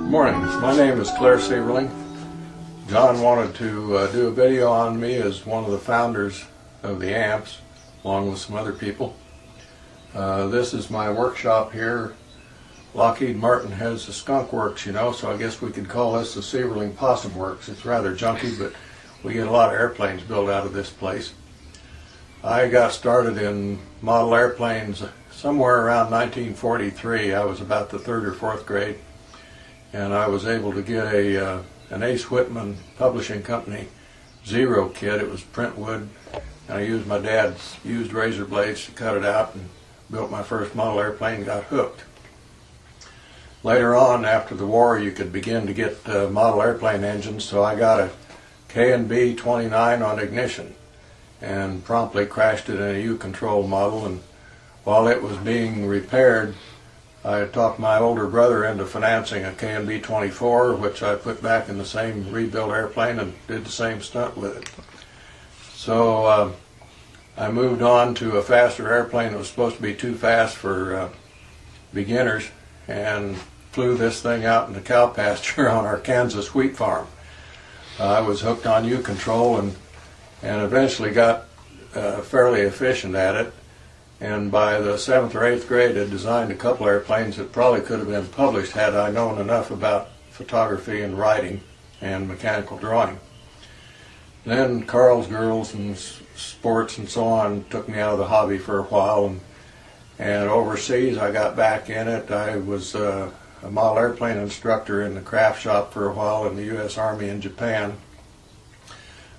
Morning, my name is Clair Sieverling. John wanted to do a video on me as one of the founders of the AMPS, along with some other people. This is my workshop here. Lockheed Martin has the skunk works, you know, so I guess we could call this the Sieverling Possum Works. It's rather junky, but we get a lot of airplanes built out of this place. I got started in model airplanes somewhere around 1943. I was about the 3rd or 4th grade, and I was able to get an Ace Whitman publishing company Zero kit. It was print wood, and I used my dad's used razor blades to cut it out and built my first model airplane and got hooked. Later on, after the war, you could begin to get model airplane engines, so I got a K&B 29 on ignition and promptly crashed it in a U-control model. And while it was being repaired, I talked my older brother into financing a K&B 24, which I put back in the same rebuilt airplane and did the same stunt with it. So I moved on to a faster airplane that was supposed to be too fast for beginners, and flew this thing out in the cow pasture on our Kansas wheat farm. I was hooked on U-control and eventually got fairly efficient at it. And by the 7th or 8th grade, I designed a couple airplanes that probably could have been published had I known enough about photography and writing and mechanical drawing. Then Carl's Girls and sports and so on took me out of the hobby for a while, and overseas I got back in it. I was a model airplane instructor in the craft shop for a while in the U.S. Army in Japan.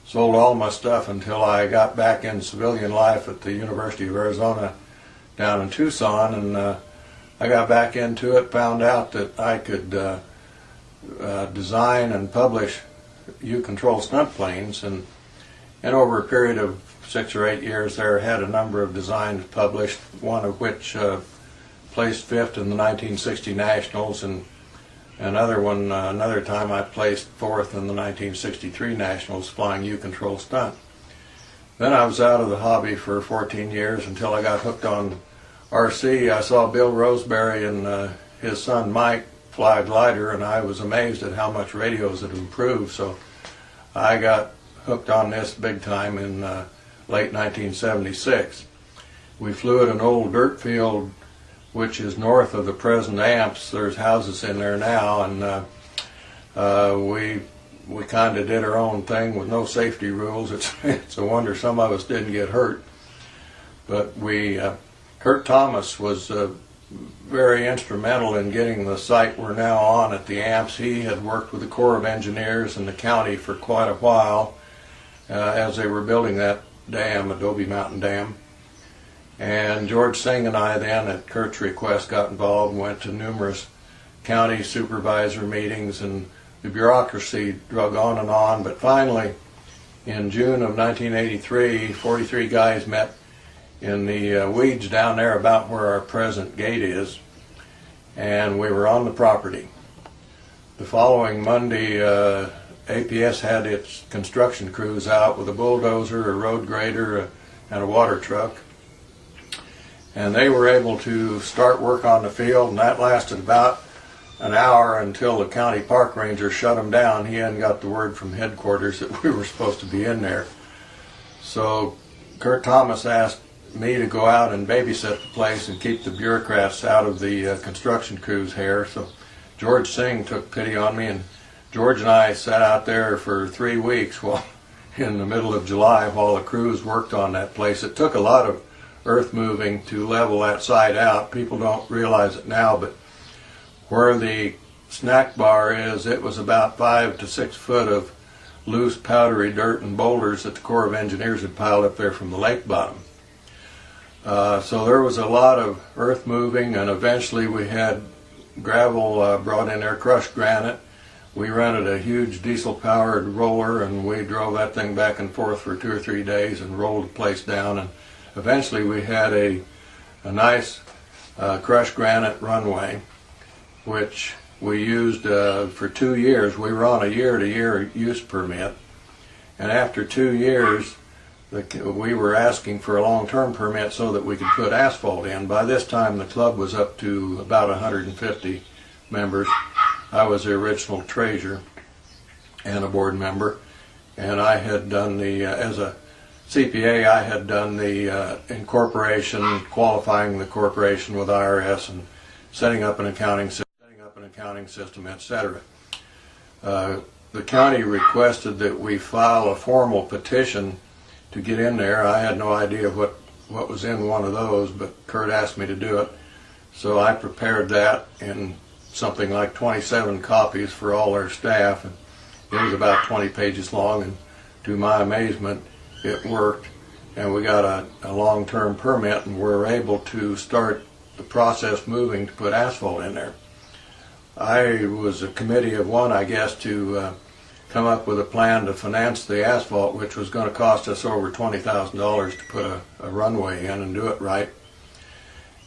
Sold all my stuff until I got back in civilian life at the University of Arizona down in Tucson, and I got back into it, found out that I could design and publish U-control stunt planes, and over a period of 6 or 8 years there had a number of designs published, one of which placed 5th in the 1960 Nationals, and another time I placed 4th in the 1963 Nationals flying U-control stunt. Then I was out of the hobby for 14 years until I got hooked on RC. I saw Bill Roseberry and his son Mike fly a glider, and I was amazed at how much radios had improved, so I got hooked on this big time in late 1976. We flew at an old dirt field which is north of the present AMPS. There's houses in there now, and we kind of did our own thing with no safety rules. It's a wonder some of us didn't get hurt. But Kurt Thomas was very instrumental in getting the site we're now on at the AMPS. He had worked with the Corps of Engineers and the county for quite a while as they were building that dam, Adobe Mountain Dam. And George Singh and I then, at Kurt's request, got involved and went to numerous county supervisor meetings, and the bureaucracy drug on, but finally in June of 1983, 43 guys met in the weeds down there about where our present gate is, and we were on the property. The following Monday, APS had its construction crews out with a bulldozer, a road grader, and a water truck. And they were able to start work on the field, and that lasted about an hour until the county park ranger shut them down. He hadn't got the word from headquarters that we were supposed to be in there. So Kurt Thomas asked me to go out and babysit the place and keep the bureaucrats out of the construction crew's hair. So George Singh took pity on me, and George and I sat out there for 3 weeks in the middle of July while the crews worked on that place. It took a lot of earth moving to level that side out. People don't realize it now, but where the snack bar is, it was about 5 to 6 foot of loose powdery dirt and boulders that the Corps of Engineers had piled up there from the lake bottom. So there was a lot of earth moving, and eventually we had gravel brought in there, crushed granite. We rented a huge diesel powered roller, and we drove that thing back and forth for 2 or 3 days and rolled the place down, and eventually we had a nice crushed granite runway, which we used for 2 years. We were on a year-to-year use permit, and after 2 years we were asking for a long-term permit so that we could put asphalt in. By this time the club was up to about 150 members, I was the original treasurer and a board member, and I had done the, as a CPA, I had done the incorporation, qualifying the corporation with IRS, and setting up an accounting system, etc. The county requested that we file a formal petition to get in there. I had no idea what was in one of those, but Kurt asked me to do it. So I prepared that in something like 27 copies for all our staff. And it was about 20 pages long, and to my amazement, it worked. And we got a long-term permit, and we were able to start the process moving to put asphalt in there. I was a committee of one, I guess, to come up with a plan to finance the asphalt, which was going to cost us over $20,000 to put a runway in and do it right.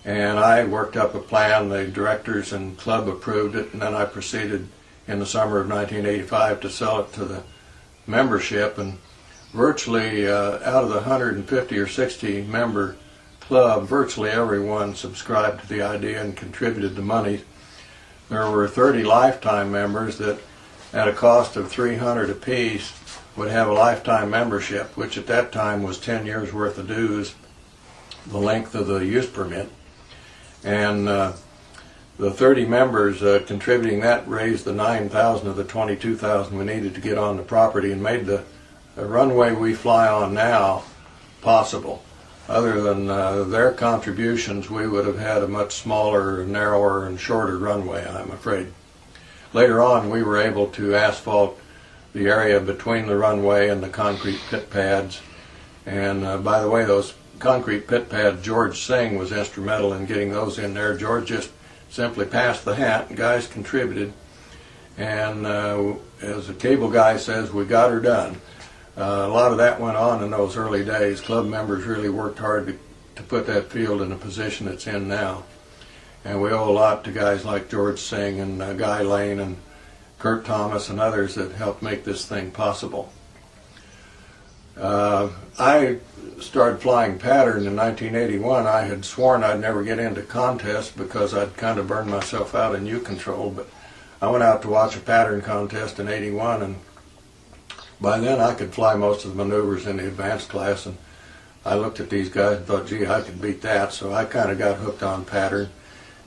And I worked up a plan. The directors and club approved it, and then I proceeded in the summer of 1985 to sell it to the membership. And virtually out of the 150 or 60 member club, virtually everyone subscribed to the idea and contributed the money. There were 30 lifetime members that, at a cost of $300 apiece, would have a lifetime membership, which at that time was 10 years worth of dues, the length of the use permit. And the 30 members contributing that raised the $9,000 of the $22,000 we needed to get on the property, and made the runway we fly on now possible. Other than their contributions, we would have had a much smaller, narrower, and shorter runway, I'm afraid. Later on, we were able to asphalt the area between the runway and the concrete pit pads. And by the way, those concrete pit pads, George Singh was instrumental in getting those in there. George just simply passed the hat, and guys contributed. And as the cable guy says, we got her done. A lot of that went on in those early days. Club members really worked hard to put that field in a position it's in now. And we owe a lot to guys like George Singh and Guy Lane and Kurt Thomas and others that helped make this thing possible. I started flying pattern in 1981. I had sworn I'd never get into contests because I'd kind of burned myself out in U-control, but I went out to watch a pattern contest in '81, and by then I could fly most of the maneuvers in the advanced class, and I looked at these guys and thought, gee, I could beat that, so I kind of got hooked on pattern.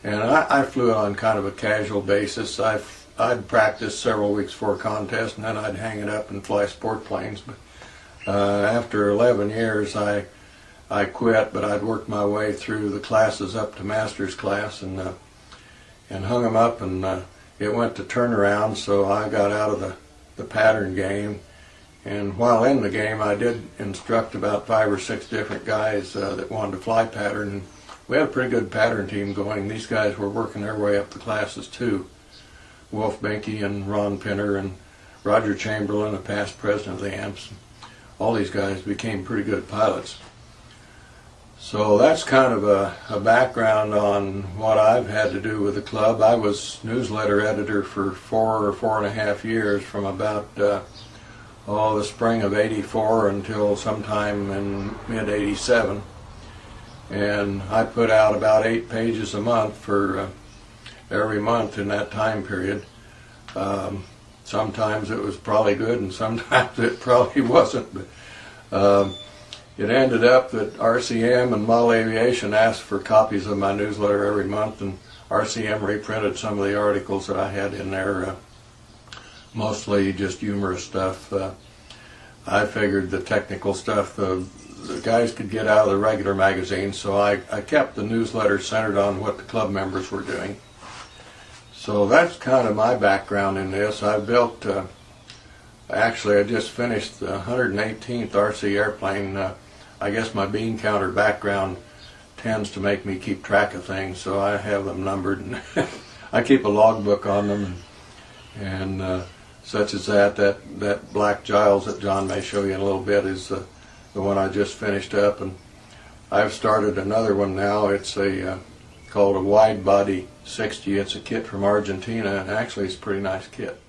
And I flew it on kind of a casual basis. I'd practice several weeks before a contest, and then I'd hang it up and fly sport planes. But after 11 years, I quit, but I'd worked my way through the classes up to master's class, and hung them up, and it went to turnaround, so I got out of the pattern game. And while in the game, I did instruct about 5 or 6 different guys that wanted to fly pattern. And we had a pretty good pattern team going. These guys were working their way up the classes too. Wolf Benke and Ron Pinner and Roger Chamberlain, a past president of the AMPS. All these guys became pretty good pilots. So that's kind of a background on what I've had to do with the club. I was newsletter editor for 4 or 4.5 years, from about the spring of '84 until sometime in mid-'87. And I put out about 8 pages a month for every month in that time period. Sometimes it was probably good, and sometimes it probably wasn't. But it ended up that RCM and Model Aviation asked for copies of my newsletter every month, and RCM reprinted some of the articles that I had in there, mostly just humorous stuff. I figured the technical stuff the guys could get out of the regular magazines, so I kept the newsletter centered on what the club members were doing. So that's kind of my background in this. I built, actually I just finished the 118th RC airplane. I guess my bean counter background tends to make me keep track of things, so I have them numbered, and I keep a logbook on them, and such as that black Giles that John may show you in a little bit is the one I just finished up. And I've started another one now. It's called a wide body 60. It's a kit from Argentina, and actually it's a pretty nice kit.